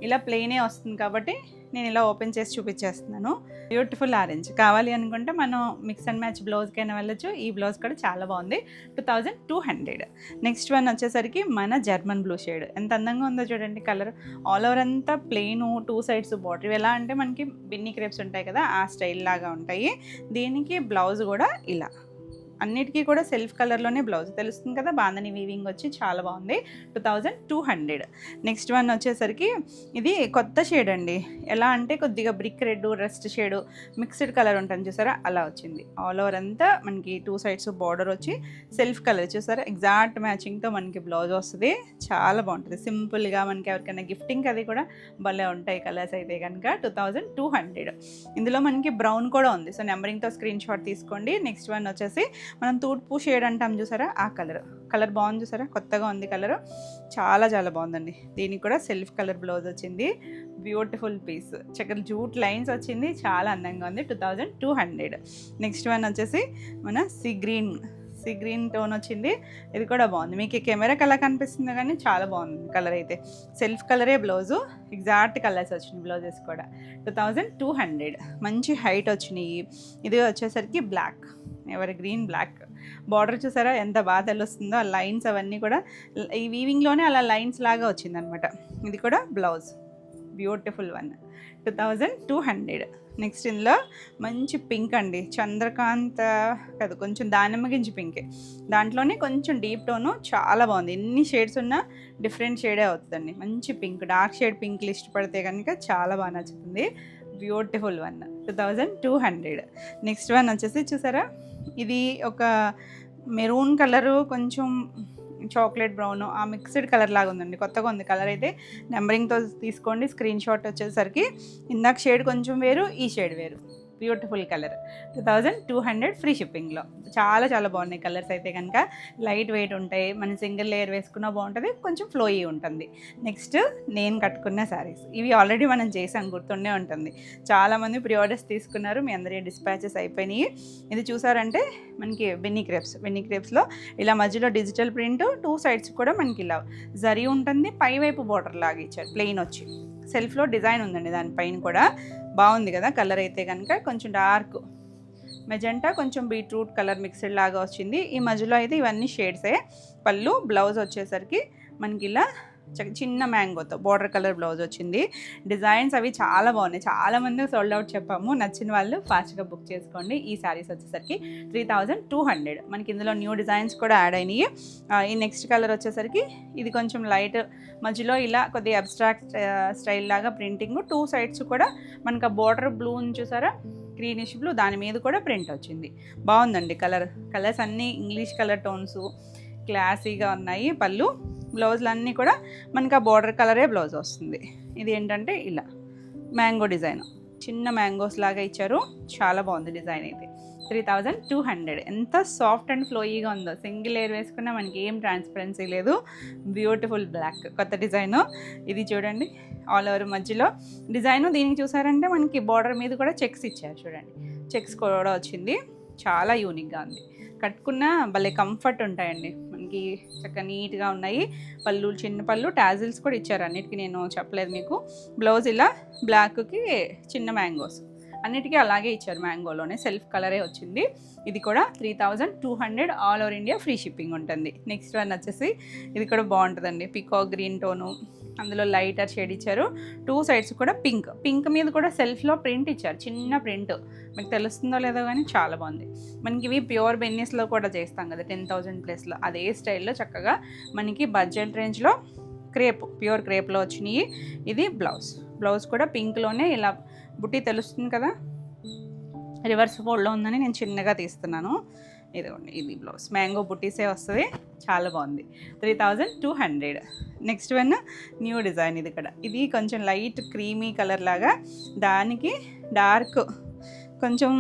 ఇలా ప్లెయినే వస్తుంది కాబట్టి నేను ఇలా ఓపెన్ చేసి చూపించేస్తున్నాను. Beautiful orange. కావాలి అనుకుంటే మనం మిక్స్ అండ్ మ్యాచ్ బ్లౌజ్కైనా వెళ్ళొచ్చు. ఈ బ్లౌజ్ కూడా చాలా బాగుంది. 2200. నెక్స్ట్ వన్ వచ్చేసరికి మన జర్మన్ బ్లూ షేడ్. ఎంత అందంగా ఉందో చూడండి. కలర్ ఆల్ ఓవర్ అంతా ప్లెయిన్, 2 సైడ్స్ బార్డర్. ఎలా అంటే మనకి బిన్నీ క్రేప్స్ ఉంటాయి కదా, ఆ స్టైల్ లాగా ఉంటాయి. దీనికి బ్లౌజ్ కూడా ఇలా అన్నిటికీ కూడా సెల్ఫ్ కలర్లోనే బ్లౌజ్ తెలుస్తుంది కదా. బాందని వీవింగ్ వచ్చి చాలా బాగుంది. 2200. నెక్స్ట్ వన్ వచ్చేసరికి ఇది కొత్త షేడ్ అండి. ఎలా అంటే కొద్దిగా brick red, rust shade mixed colour ఉంటుంది చూసారా, అలా వచ్చింది. ఆల్ ఓవర్ అంతా మనకి 2 సైడ్స్ బార్డర్ వచ్చి సెల్ఫ్ కలర్ చూసారా, ఎగ్జాక్ట్ మ్యాచింగ్తో మనకి బ్లౌజ్ వస్తుంది. చాలా బాగుంటుంది. సింపుల్గా మనకి ఎవరికైనా గిఫ్టింగ్ అది కూడా భలే ఉంటాయి కలర్స్ అయితే కనుక. 2200. ఇందులో మనకి బ్రౌన్ కూడా ఉంది. సో నెంబరింగ్తో స్క్రీన్ షాట్ తీసుకోండి. నెక్స్ట్ వన్ వచ్చేసి మనం తూర్పు షేడ్ అంటాం చూసారా, ఆ కలర్ బాగుంది చూసారా, కొత్తగా ఉంది కలర్. చాలా చాలా బాగుందండి. దీనికి కూడా సెల్ఫ్ కలర్ బ్లౌజ్ వచ్చింది. Beautiful piece. చక్కగా జూట్ లైన్స్ వచ్చింది. చాలా అందంగా ఉంది. 2200. నెక్స్ట్ వన్ వచ్చేసి మన సీ గ్రీన్ టోన్ వచ్చింది. ఇది కూడా బాగుంది. మీకు కెమెరాకి ఎలా కనిపిస్తుందో కానీ చాలా బాగుంది కలర్ అయితే. సెల్ఫ్ కలరే బ్లౌజు, ఎగ్జాక్ట్ కలర్స్ వచ్చినాయి బ్లౌజెస్ కూడా. 2200. మంచి హైట్ వచ్చినాయి. ఇది వచ్చేసరికి బ్లాక్, ఎవరి గ్రీన్ బ్లాక్. బార్డర్ చూసారా ఎంత బాగా తెలుస్తుందో. ఆ లైన్స్ అవన్నీ కూడా ఈ వీవింగ్లోనే అలా లైన్స్ లాగా వచ్చిందనమాట. ఇది కూడా బ్లౌజ్. Beautiful one. 2200. నెక్స్ట్ ఇందులో మంచి పింక్ అండి. చంద్రకాంత కాదు, కొంచెం దానిమ్మ గింజ పింకే. దాంట్లోనే కొంచెం డీప్ టోను. చాలా బాగుంది. ఎన్ని షేడ్స్ ఉన్నా డిఫరెంట్ షేడే అవుతుందండి. మంచి పింక్, డార్క్ షేడ్ పింక్లు ఇష్టపడితే కనుక చాలా బాగా నచ్చుతుంది. Beautiful one. 2200. నెక్స్ట్ వన్ వచ్చేసి చూసారా, ఇది ఒక మెరూన్ కలరు, కొంచెం చాక్లెట్ బ్రౌన్, ఆ మిక్స్డ్ కలర్ లాగా ఉందండి. కొత్తగా ఉంది కలర్ అయితే. నెంబరింగ్తో తీసుకోండి. స్క్రీన్ షాట్ వచ్చేసరికి ఇందాక షేడ్ కొంచెం వేరు, ఈ షేడ్ వేరు. బ్యూటిఫుల్ కలర్ 2200 ఫ్రీ షిప్పింగ్లో. చాలా చాలా బాగున్నాయి కలర్స్ అయితే కనుక. లైట్ వెయిట్ ఉంటాయి, మనం సింగిల్ లేయర్ వేసుకున్నా బాగుంటుంది, కొంచెం ఫ్లోయీ ఉంటుంది. నెక్స్ట్ నేను కట్టుకున్న శారీస్ ఇవి ఆల్రెడీ మనం చేసాం, గుర్తుండే ఉంటుంది. చాలామంది ప్రీ ఆర్డర్స్ తీసుకున్నారు, మీ అందరి డిస్పాచెస్ అయిపోయినాయి. ఇది చూసారంటే మనకి బెన్నీ క్రేప్స్లో ఇలా మధ్యలో డిజిటల్ ప్రింట్, 2 సైడ్స్ కూడా మనకి ఇలా జరీ ఉంటుంది, పైవైపు బార్డర్ లాగా ఇచ్చారు ప్లెయిన్ వచ్చి. సెల్ఫ్లో డిజైన్ ఉందండి దానిపైన కూడా, బాగుంది కదా కలర్ అయితే కనుక. కొంచెం డార్క్ మెజెంటా, కొంచెం బీట్రూట్ కలర్ మిక్స్డ్ లాగా వచ్చింది. ఈ మధ్యలో అయితే ఇవన్నీ షేడ్సే. పళ్ళు, బ్లౌజ్ వచ్చేసరికి మనకి ఇలా చిన్న మ్యాంగోతో బార్డర్ కలర్ బ్లౌజ్ వచ్చింది. డిజైన్స్ అవి చాలా బాగున్నాయి, చాలామంది సోల్డ్ అవుట్ చెప్పాము. నచ్చిన వాళ్ళు ఫాస్ట్గా బుక్ చేసుకోండి. ఈ శారీస్ వచ్చేసరికి 3200. మనకి ఇందులో న్యూ డిజైన్స్ కూడా యాడ్ అయినాయి. ఈ నెక్స్ట్ కలర్ వచ్చేసరికి ఇది కొంచెం లైట్ మధ్యలో ఇలా కొద్దిగా అబ్స్ట్రాక్ట్ స్టైల్ లాగా ప్రింటింగ్, 2 సైడ్స్ కూడా మనకి ఆ బార్డర్ బ్లూ చూసారా, గ్రీనిష్ బ్లూ, దాని మీద కూడా ప్రింట్ వచ్చింది. బాగుందండి కలర్స్ అన్నీ ఇంగ్లీష్ కలర్ టోన్స్, క్లాసీగా ఉన్నాయి. పళ్ళు, బ్లౌజులు అన్నీ కూడా మనకి ఆ బార్డర్ కలరే బ్లౌజ్ వస్తుంది. ఇది ఏంటంటే ఇలా మ్యాంగో డిజైన్, చిన్న మ్యాంగోస్ లాగా ఇచ్చారు. చాలా బాగుంది డిజైన్ అయితే. 3200. ఎంత సాఫ్ట్ అండ్ ఫ్లోయీగా ఉందో, సింగిల్ లేయర్ వేసుకున్నా మనకి ఏం ట్రాన్స్పరెన్సీ లేదు. బ్యూటిఫుల్ బ్లాక్ కొత్త డిజైను. ఇది చూడండి ఆల్ ఓవర్ మధ్యలో డిజైను. దీనికి చూసారంటే మనకి బార్డర్ మీద కూడా చెక్స్ ఇచ్చారు చూడండి, చెక్స్ కూడా వచ్చింది. చాలా యూనిక్గా ఉంది. కట్టుకున్న భలే కంఫర్ట్ ఉంటాయండి, మనకి చక్కగా నీట్గా ఉన్నాయి. పళ్ళు, చిన్న పళ్ళు, టాజిల్స్ కూడా ఇచ్చారు. అన్నిటికీ నేను చెప్పలేదు మీకు. బ్లౌజ్ ఇలా బ్లాక్కి చిన్న మ్యాంగోస్, అన్నిటికీ అలాగే ఇచ్చారు, మ్యాంగోలోనే సెల్ఫ్ కలరే వచ్చింది. ఇది కూడా 3200 all over India free shipping ఉంటుంది. నెక్స్ట్ వన్ వచ్చేసి ఇది కూడా బాగుంటుందండి, పికాక్ గ్రీన్ టోను, అందులో లైటర్ షేడ్ ఇచ్చారు. 2 సైడ్స్ కూడా పింక్ మీద కూడా సెల్ఫ్లో ప్రింట్ ఇచ్చారు, చిన్న ప్రింట్. మీకు తెలుస్తుందో లేదో కానీ చాలా బాగుంది. మనకి ఇవి ప్యూర్ బెన్నీస్లో కూడా చేస్తాం కదా 10,000+లో, అదే స్టైల్లో చక్కగా మనకి బడ్జెట్ రేంజ్లో ప్యూర్ క్రేప్లో వచ్చినాయి. ఇది బ్లౌజ్ కూడా పింక్లోనే ఇలా బుట్టి తెలుస్తుంది కదా, రివర్స్ ఫోల్డ్లో ఉందని నేను చిన్నగా తీస్తున్నాను. ఇది బ్లౌజ్ మ్యాంగో బుట్టీసే వస్తుంది. చాలా బాగుంది. 3200. Next one new design. ఇది కొంచెం లైట్ క్రీమీ కలర్ లాగా, దానికి డార్క్ కొంచెం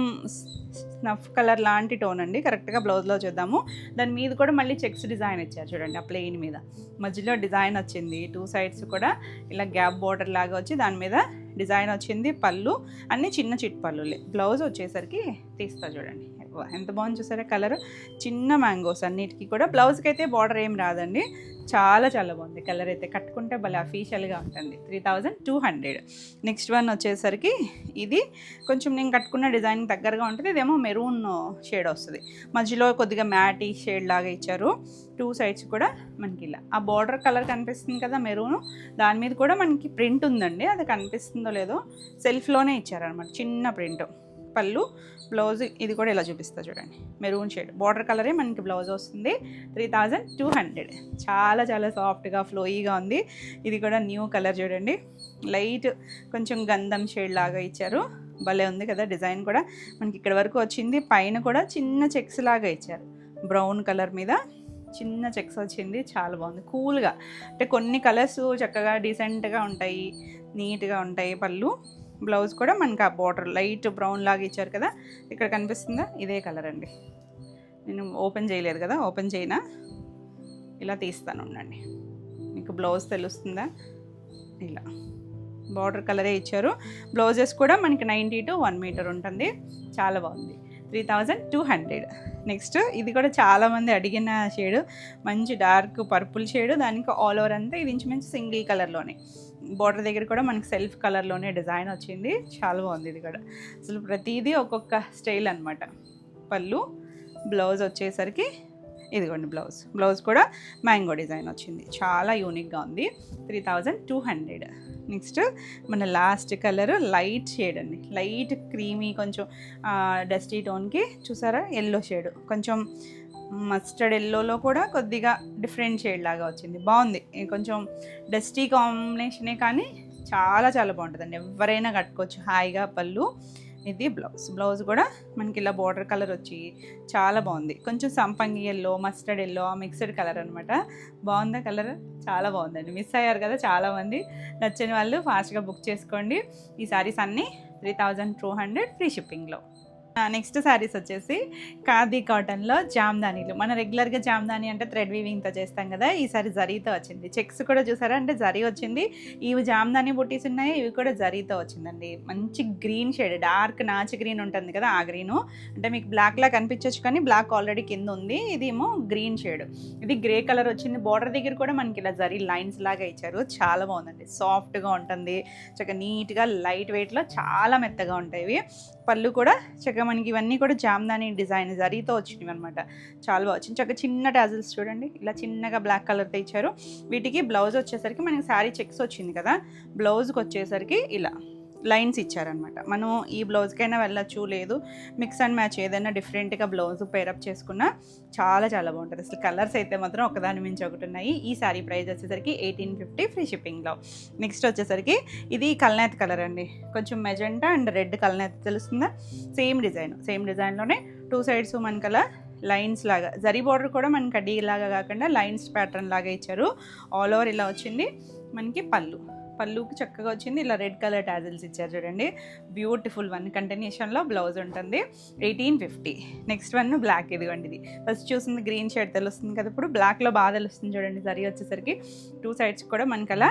స్నఫ్ కలర్ లాంటి టోన్ అండి. కరెక్ట్గా బ్లౌజ్లో చూద్దాము. దాని మీద కూడా మళ్ళీ చెక్స్ డిజైన్ ఇచ్చారు చూడండి, ఆ ప్లెయిన్ మీద మధ్యలో డిజైన్ వచ్చింది. 2 సైడ్స్ కూడా ఇలా గ్యాప్ బోర్డర్ లాగా వచ్చి దాని మీద డిజైన్ వచ్చింది. పళ్ళు అన్నీ చిన్న చిట్ పళ్ళులే. బ్లౌజ్ వచ్చేసరికి తీస్తా చూడండి, ఎంత బాగుంది చూసారా కలర్. చిన్న మ్యాంగోస్ అన్నిటికీ కూడా. బ్లౌజ్కి అయితే బార్డర్ ఏం రాదండి. చాలా చాలా బాగుంది కలర్ అయితే, కట్టుకుంటే భలే అఫీషియల్గా ఉంటుంది. 3200. నెక్స్ట్ వన్ వచ్చేసరికి ఇది కొంచెం నేను కట్టుకున్న డిజైన్ దగ్గరగా ఉంటుంది. ఇదేమో మెరూన్ షేడ్ వస్తుంది, మధ్యలో కొద్దిగా మ్యాటీ షేడ్ లాగా ఇచ్చారు. 2 సైడ్స్ కూడా మనకి ఇలా ఆ బార్డర్ కలర్ కనిపిస్తుంది కదా మెరూన్, దాని మీద కూడా మనకి ప్రింట్ ఉందండి. అది కనిపిస్తుందో లేదో, సెల్ఫ్లోనే ఇచ్చారనమాట చిన్న ప్రింట్. పళ్ళు, బ్లౌజ్ ఇది కూడా ఇలా చూపిస్తా చూడండి, మెరూన్ షేడ్ బార్డర్ కలరే మనకి బ్లౌజ్ వస్తుంది. 3200. చాలా చాలా సాఫ్ట్గా ఫ్లోయీగా ఉంది. ఇది కూడా న్యూ కలర్ చూడండి, లైట్ కొంచెం గంధం షేడ్ లాగా ఇచ్చారు. భలే ఉంది కదా డిజైన్ కూడా. మనకి ఇక్కడ వరకు వచ్చింది, పైన కూడా చిన్న చెక్స్ లాగా ఇచ్చారు. బ్రౌన్ కలర్ మీద చిన్న చెక్స్ వచ్చింది. చాలా బాగుంది, కూల్గా. అంటే కొన్ని కలర్స్ చక్కగా డీసెంట్గా ఉంటాయి, నీట్గా ఉంటాయి. పళ్ళు, బ్లౌజ్ కూడా మనకి ఆ బార్డర్ లైట్ బ్రౌన్ లాగా ఇచ్చారు కదా, ఇక్కడ కనిపిస్తుందా, ఇదే కలర్ అండి. నేను ఓపెన్ చేయలేదు కదా, ఓపెన్ చేయనా ఇలా తీస్తాను ఉండండి, మీకు బ్లౌజ్ తెలుస్తుందా. ఇలా బార్డర్ కలరే ఇచ్చారు. బ్లౌజెస్ కూడా మనకి 90 to 1 మీటర్ ఉంటుంది. చాలా బాగుంది. 3200. నెక్స్ట్ ఇది కూడా చాలామంది అడిగిన షేడ్, మంచి డార్క్ పర్పుల్ షేడ్, దానికి ఆల్ ఓవర్ అంతా ఇది ఇంచుమించు సింగిల్ కలర్లోనే. బార్డర్ దగ్గర కూడా మనకి సెల్ఫ్ కలర్లోనే డిజైన్ వచ్చింది. చాలా బాగుంది ఇది కూడా. అసలు ప్రతిదీ ఒక్కొక్క స్టైల్ అనమాట. పళ్ళు, బ్లౌజ్ వచ్చేసరికి ఇదిగోండి బ్లౌజ్ కూడా మ్యాంగో డిజైన్ వచ్చింది. చాలా యూనిక్గా ఉంది. 3200. నెక్స్ట్ మన లాస్ట్ కలర్ లైట్ షేడ్ అండి, లైట్ క్రీమీ కొంచెం డస్టీ టోన్కి చూసారా, ఎల్లో షేడ్, కొంచెం మస్టర్డ్ ఎల్లోలో కూడా కొద్దిగా డిఫరెంట్ షేడ్ లాగా వచ్చింది. బాగుంది, కొంచెం డస్టీ కాంబినేషనే కానీ చాలా చాలా బాగుంటుందండి, ఎవరైనా కట్టుకోవచ్చు హాయిగా. పళ్ళు, ఇది బ్లౌజ్ కూడా మనకి ఇలా బార్డర్ కలర్ వచ్చి చాలా బాగుంది. కొంచెం సంపంగి yellow, mustard yellow, mixed colour అనమాట. బాగుందా కలర్? చాలా బాగుందండి. మిస్ అయ్యారు కదా చాలామంది. నచ్చని వాళ్ళు ఫాస్ట్గా బుక్ చేసుకోండి. ఈ సారీస్ అన్నీ 3200 ఫ్రీ షిప్పింగ్లో. నెక్స్ట్ శారీస్ వచ్చేసి ఖాదీ కాటన్లో జామ్దానీలు. మన రెగ్యులర్గా జామ్దానీ అంటే థ్రెడ్ వీవింగ్తో చేస్తాం కదా, ఈసారి జరీతో వచ్చింది. చెక్స్ కూడా చూసారా, అంటే జరీ వచ్చింది. ఇవి జామ్దానీ బుట్టీస్ ఉన్నాయి, ఇవి కూడా జరీతో వచ్చిందండి. మంచి గ్రీన్ షేడ్, డార్క్ నాచు గ్రీన్ ఉంటుంది కదా, ఆ గ్రీను. అంటే మీకు బ్లాక్లా కనిపించవచ్చు కానీ బ్లాక్ ఆల్రెడీ కింద ఉంది. ఇదేమో గ్రీన్ షేడ్, ఇది గ్రే కలర్ వచ్చింది. బార్డర్ దగ్గర కూడా మనకి ఇలా జరీ లైన్స్ లాగా ఇచ్చారు. చాలా బాగుందండి, సాఫ్ట్గా ఉంటుంది, చక్కగా నీట్గా లైట్ వెయిట్లో చాలా మెత్తగా ఉంటాయి ఇవి. పళ్ళు కూడా చక్కగా మనకి ఇవన్నీ కూడా జామ్దానీ డిజైన్ జరీతో వచ్చినవి అనమాట. చాలా బాగా వచ్చింది. చక్కగా చిన్న టాజిల్స్ చూడండి, ఇలా చిన్నగా బ్లాక్ కలర్తో ఇచ్చారు. వీటికి బ్లౌజ్ వచ్చేసరికి మనకి శారీ చెక్స్ వచ్చింది కదా, బ్లౌజ్కి వచ్చేసరికి ఇలా లైన్స్ ఇచ్చారనమాట. మనం ఈ బ్లౌజ్కైనా వెళ్ళచ్చు, లేదు మిక్స్ అండ్ మ్యాచ్ ఏదైనా డిఫరెంట్గా బ్లౌజ్ పేరప్ చేసుకున్నా చాలా చాలా బాగుంటుంది. అసలు కలర్స్ అయితే మాత్రం ఒకదాని మించి ఒకటి ఉన్నాయి. ఈ శారీ ప్రైస్ వచ్చేసరికి 1850 ఫ్రీ షిప్పింగ్లో. నెక్స్ట్ వచ్చేసరికి ఇది కల్నేత కలర్ అండి, కొంచెం మెజెంటా అండ్ రెడ్ కల్నేత తెలుస్తుందా, సేమ్ డిజైన్లోనే 2 సైడ్స్ మనకలా లైన్స్ లాగా, జరీ బార్డర్ కూడా మనకి కడ్డీ లాగా కాకుండా లైన్స్ ప్యాటర్న్ లాగా ఇచ్చారు. ఆల్ ఓవర్ ఇలా వచ్చింది. మనకి పళ్ళుకి చక్కగా వచ్చింది. ఇలా రెడ్ కలర్ టాజిల్స్ ఇచ్చారు చూడండి, బ్యూటిఫుల్ వన్. కంటిన్యూషన్లో బ్లౌజ్ ఉంటుంది. 1850. నెక్స్ట్ వన్ బ్లాక్, ఇదిగోండి. ఇది ఫస్ట్ చూసింది గ్రీన్ షేడ్ తెలుస్తుంది కదా, ఇప్పుడు బ్లాక్లో బాగా తెలుస్తుంది చూడండి. జరీ వచ్చేసరికి 2 సైడ్స్ కూడా మనకి అలా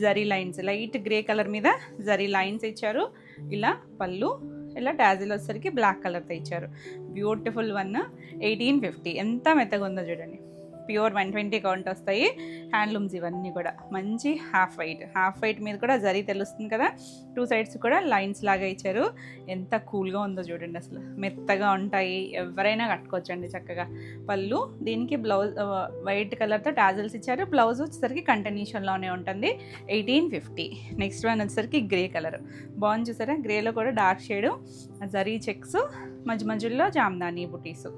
zari lines, light grey colour మీద జరీ లైన్స్ ఇచ్చారు. ఇలా పళ్ళు, ఇలా టాజిల్ వచ్చేసరికి బ్లాక్ కలర్తో ఇచ్చారు. Beautiful one. 1850. ఎంత మెత్తగా ఉందో చూడండి. ప్యూర్ 120 కౌంట్ వస్తాయి. హ్యాండ్లూమ్స్ ఇవన్నీ కూడా మంచి హాఫ్ వైట్ మీద కూడా జరీ తెలుస్తుంది కదా, 2 సైడ్స్ కూడా లైన్స్ లాగా ఇచ్చారు. ఎంత కూల్గా ఉందో చూడండి, అసలు మెత్తగా ఉంటాయి, ఎవరైనా కట్టుకోవచ్చండి చక్కగా. పళ్ళు, దీనికి బ్లౌజ్ వైట్ కలర్తో టాజిల్స్ ఇచ్చారు. బ్లౌజ్ వచ్చేసరికి కంటిన్యూషన్లోనే ఉంటుంది. 1850. నెక్స్ట్ వన్ వచ్చేసరికి గ్రే కలర్, బాగుంది చూసారా, గ్రేలో కూడా డార్క్ షేడు, జరీ చెక్స్, మధ్యలో జామ్దానీ బుటీసు,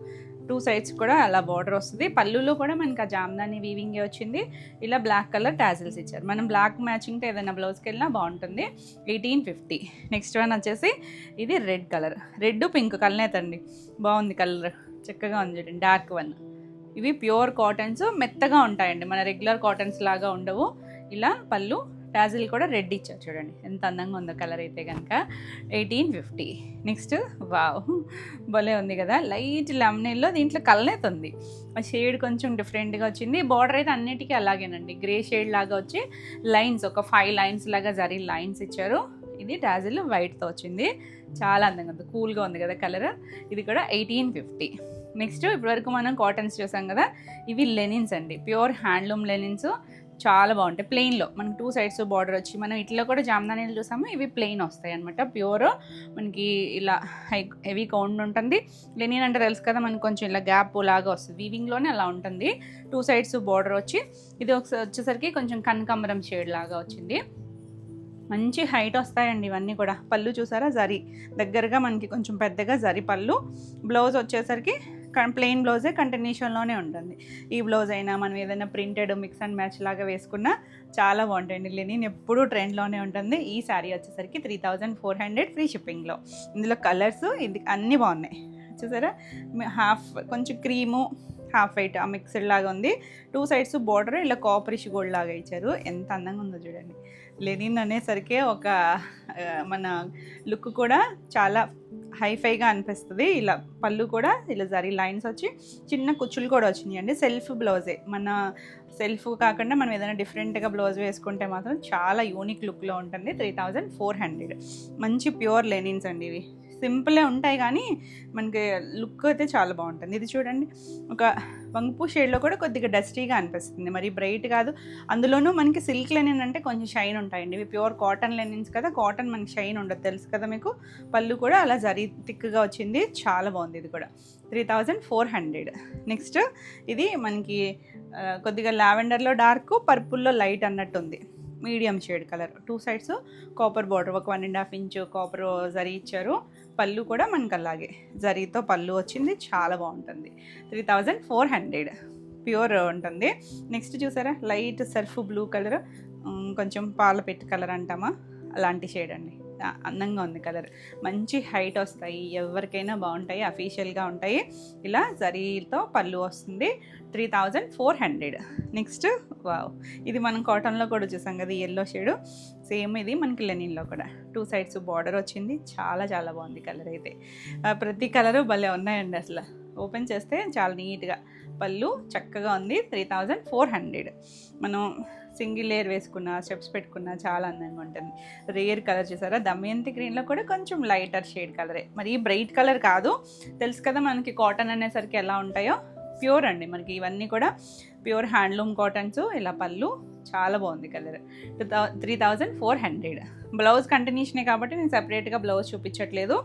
2 సైడ్స్ కూడా అలా బార్డర్ వస్తుంది. పళ్ళులో కూడా మనకి ఆ జామ్దానీ వీవింగే వచ్చింది. ఇలా బ్లాక్ కలర్ టాజిల్స్ ఇచ్చారు. మనం బ్లాక్ మ్యాచింగ్తో ఏదైనా బ్లౌజ్కి వెళ్ళినా బాగుంటుంది. 1850. నెక్స్ట్ వన్ వచ్చేసి ఇది రెడ్ కలర్, రెడ్ పింక్ కల్నేతండి, బాగుంది కలర్, చక్కగా ఉంది చూడండి, డార్క్ వన్. ఇవి ప్యూర్ కాటన్స్, మెత్తగా ఉంటాయండి, మన రెగ్యులర్ కాటన్స్ లాగా ఉండవు. ఇలా పళ్ళు, టాజిల్ కూడా రెడ్ ఇచ్చారు చూడండి, ఎంత అందంగా ఉందో కలర్ అయితే కనుక. 1850. నెక్స్ట్ వావ్, భలే ఉంది కదా, లైట్ లెమనెల్లో దీంట్లో కలనేత ఉంది. ఆ షేడ్ కొంచెం డిఫరెంట్గా వచ్చింది. బార్డర్ అయితే అన్నిటికీ అలాగేనండి, గ్రే షేడ్ లాగా వచ్చి లైన్స్, ఒక 5 లైన్స్ లాగా జరీ లైన్స్ ఇచ్చారు. ఇది టాజిల్ వైట్తో వచ్చింది. చాలా అందంగా ఉంది, కూల్గా ఉంది కదా కలర్. ఇది కూడా 1850. నెక్స్ట్ ఇప్పటివరకు మనం కాటన్స్ చూసాం కదా, ఇవి లెనిన్స్ అండి, ప్యూర్ హ్యాండ్లూమ్ లెనిన్స్. చాలా బాగుంటాయి. ప్లెయిన్లో మనకి 2 సైడ్స్ బార్డర్ వచ్చి, మనం ఇట్లా కూడా జామ్దానీలు చూసాము, ఇవి ప్లెయిన్ వస్తాయి అనమాట. ప్యూర్ మనకి ఇలా హెవీ కౌంట్ ఉంటుంది. లెనిన్ అంటే తెలుసు కదా, మనకి కొంచెం ఇలా గ్యాప్ లాగా వస్తుంది, వీవింగ్లోనే అలా ఉంటుంది. 2 సైడ్స్ బార్డర్ వచ్చి, ఇది వచ్చేసరికి కొంచెం కనకాంబరం షేడ్ లాగా వచ్చింది. మంచి హైట్ వస్తాయండి ఇవన్నీ కూడా. పళ్ళు చూసారా, జరీ దగ్గరగా మనకి కొంచెం పెద్దగా జరీ పళ్ళు. బ్లౌజ్ వచ్చేసరికి ప్లెయిన్ బ్లౌజే కంటిన్యూషన్లోనే ఉంటుంది. ఈ బ్లౌజ్ అయినా మనం ఏదైనా ప్రింటెడ్ మిక్స్ అండ్ మ్యాచ్ లాగా వేసుకున్నా చాలా బాగుంటాయండి. లెనిన్ ఎప్పుడూ ట్రెండ్లోనే ఉంటుంది. ఈ శారీ వచ్చేసరికి 3400 ఫ్రీ షిప్పింగ్లో. ఇందులో కలర్స్ ఇది అన్నీ బాగున్నాయి చూసారా. హాఫ్ కొంచెం క్రీము, హాఫ్ వైట్, ఆ మిక్స్డ్ లాగా ఉంది. 2 సైడ్స్ బార్డర్ ఇలా కాపరిష్ గోల్డ్ లాగా ఇచ్చారు. ఎంత అందంగా ఉందో చూడండి. లెనిన్ అనేసరికి ఒక మన లుక్ కూడా చాలా హైఫైగా అనిపిస్తుంది. ఇలా పళ్ళు కూడా ఇలా జరీ లైన్స్ వచ్చి చిన్న కుచ్చులు కూడా వచ్చినాయి అండి. సెల్ఫ్ బ్లౌజే, మన సెల్ఫ్ కాకుండా మనం ఏదైనా డిఫరెంట్గా బ్లౌజ్ వేసుకుంటే మాత్రం చాలా యూనిక్ లుక్లో ఉంటుంది. 3400. మంచి ప్యూర్ లెనిన్స్ అండి ఇవి. సింపులే ఉంటాయి కానీ మనకి లుక్ అయితే చాలా బాగుంటుంది. ఇది చూడండి, ఒక వంపు షేడ్లో కూడా కొద్దిగా డస్టీగా అనిపిస్తుంది, మరి బ్రైట్ కాదు. అందులోనూ మనకి సిల్క్ లెనిన్ అంటే కొంచెం షైన్ ఉంటాయండి. ఇవి ప్యూర్ కాటన్ లెనిన్స్ కదా, కాటన్ మనకి షైన్ ఉండదు తెలుసు కదా మీకు. పళ్ళు కూడా అలా జరీ థిక్గా వచ్చింది, చాలా బాగుంది. ఇది కూడా 3400. నెక్స్ట్ ఇది మనకి కొద్దిగా లావెండర్లో డార్క్, పర్పుల్లో లైట్ అన్నట్టు ఉంది, medium shade colour. 2 sides copper border, ఒక 1.5 ఇంచ్ కాపర్ జరీ ఇచ్చారు. పళ్ళు కూడా మనకు అలాగే జరీతో పళ్ళు వచ్చింది, చాలా బాగుంటుంది. 3400 ప్యూర్ ఉంటుంది. నెక్స్ట్ చూసారా, లైట్ సర్ఫ్ బ్లూ కలర్, కొంచెం పాల పెట్టి కలర్ అంటామా, అలాంటి షేడ్ అండి. అందంగా ఉంది కలర్. మంచి హైట్ వస్తాయి, ఎవరికైనా బాగుంటాయి, అఫీషియల్గా ఉంటాయి. ఇలా జరీతో పళ్ళు వస్తుంది. 3400. నెక్స్ట్ వావ్, ఇది మనం కాటన్లో కూడా చూసాం కదా, ఎల్లో షేడు. సేమ్ ఇది మనకి లెనిన్లో కూడా 2 సైడ్స్ బార్డర్ వచ్చింది. చాలా చాలా బాగుంది కలర్ అయితే. ప్రతి కలరు భలే ఉన్నాయండి. అసలు ఓపెన్ చేస్తే చాలా నీట్గా పళ్ళు చక్కగా ఉంది. 3400. మనం సింగిల్ లేయర్ వేసుకున్న, స్టెప్స్ పెట్టుకున్న చాలా అందంగా ఉంటుంది. రేర్ కలర్ చూసారా, దమయంతి గ్రీన్లో కూడా కొంచెం లైటర్ షేడ్ కలరే, మరి బ్రైట్ కలర్ కాదు. తెలుసు కదా మనకి కాటన్ అనేసరికి ఎలా ఉంటాయో. ప్యూర్ అండి మనకి ఇవన్నీ కూడా ప్యూర్ హ్యాండ్లూమ్ కాటన్స్. ఇలా పళ్ళు చాలా బాగుంది కలర్. 3400. బ్లౌజ్ కంటిన్యూషనే కాబట్టి నేను సపరేట్గా బ్లౌజ్ చూపించట్లేదు.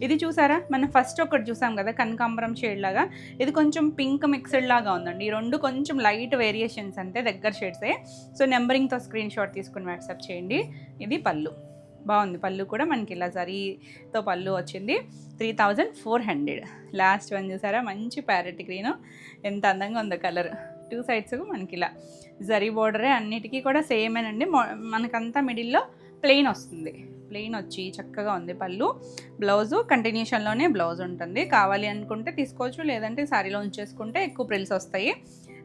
ఇది చూసారా, మనం ఫస్ట్ ఒకటి చూసాం కదా కనకాంబరం షేడ్ లాగా, ఇది కొంచెం పింక్ మిక్స్డ్ లాగా ఉందండి. ఈ రెండు కొంచెం లైట్ వేరియేషన్స్ అంతే, దగ్గర షేడ్సే. సో నెంబరింగ్తో స్క్రీన్ షాట్ తీసుకుని వాట్సాప్ చేయండి. ఇది పళ్ళు, బాగుంది. పళ్ళు కూడా మనకి ఇలా జరీతో పళ్ళు వచ్చింది. 3400. లాస్ట్ వన్ చూసారా, మంచి ప్యారెట్ గ్రీన్, ఎంత అందంగా ఉందో కలర్. 2 సైడ్స్ మనకి ఇలా జరీ బోర్డరే, అన్నిటికీ కూడా సేమేనండి. మనకంతా మిడిల్లో ప్లెయిన్ వస్తుంది. ప్లెయిన్ వచ్చి చక్కగా ఉంది పళ్ళు. బ్లౌజు కంటిన్యూషన్లోనే బ్లౌజ్ ఉంటుంది. కావాలి అనుకుంటే తీసుకోవచ్చు, లేదంటే శారీలో ఉంచేసుకుంటే ఎక్కువ ప్రిల్స్ వస్తాయి.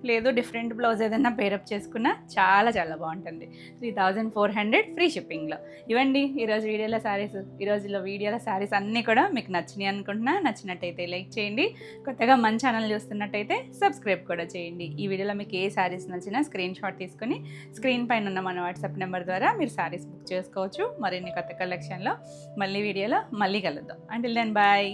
లేదు డిఫరెంట్ బ్లౌజ్ ఏదైనా పేరప్ చేసుకున్నా చాలా చాలా బాగుంటుంది. 3400 ఫ్రీ షిప్పింగ్లో. ఇవ్వండి ఈరోజు వీడియోలో శారీస్. ఈరోజులో వీడియోలో శారీస్ అన్నీ కూడా మీకు నచ్చినాయి అనుకుంటున్నా. నచ్చినట్టయితే లైక్ చేయండి. కొత్తగా మన ఛానల్ చూస్తున్నట్టయితే సబ్స్క్రైబ్ కూడా చేయండి. ఈ వీడియోలో మీకు ఏ శారీస్ నచ్చినా స్క్రీన్ షాట్ తీసుకుని స్క్రీన్ పైన ఉన్న మన వాట్సాప్ నెంబర్ ద్వారా మీరు శారీస్ బుక్ చేసుకోవచ్చు. మరిన్ని కొత్త కలెక్షన్లో మళ్ళీ వీడియోలో మళ్ళీ కలుద్దాం. Until then bye.